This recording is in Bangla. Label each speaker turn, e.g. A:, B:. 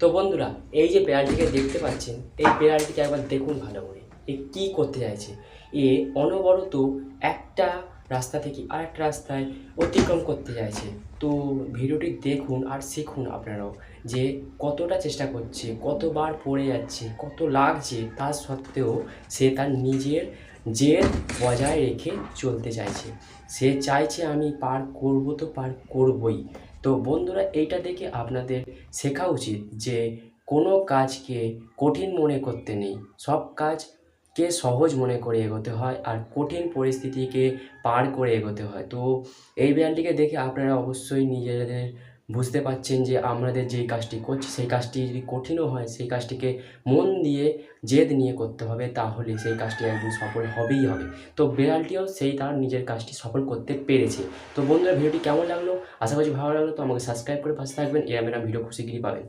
A: তো বন্ধুরা, এই যে বিড়ালটিকে দেখতে পাচ্ছেন, এই বিড়ালটিকে একবার দেখুন ভালো করে। এ কী করতে চাইছে? এ অনবরত একটা রাস্তা থেকে আরেকটা রাস্তায় অতিক্রম করতে চাইছে। তো ভিডিওটি দেখুন আর শিখুন আপনারাও যে কতটা চেষ্টা করছে, কতবার পড়ে যাচ্ছে, কত লাগছে, তা সত্ত্বেও সে তার নিজের জেদ বজায় রেখে চলতে চাইছে। সে চাইছে আমি পার করব তো পার করবই। তো বন্ধুরা, এইটা দেখে আপনাদের শেখা উচিত যে কোনো কাজকে কঠিন মনে করতে নেই, সব কাজকে সহজ মনে করে এগোতে হয় আর কঠিন পরিস্থিতিকে পার করে এগোতে হয়। তো এই বিড়ালটিকে দেখে আপনারা অবশ্যই নিজেদের বুঝতে পারছেন যে আমাদের যেই কাজটি করছি সেই কাজটি যদি কঠিনও হয় সেই কাজটিকে মন দিয়ে জেদ নিয়ে করতে হবে, তাহলে সেই কাজটি একদিন সফল হবেই হবে। তো বিড়ালটিও সেই তার নিজের কাজটি সফল করতে পেরেছে। তো বন্ধুরা, ভিডিওটি কেমন লাগলো? আশা করছি ভালো লাগলো। তো আমাকে সাবস্ক্রাইব করে পাশে থাকবেন, এরকম ভিডিও খুব শিগগিরই পাবেন।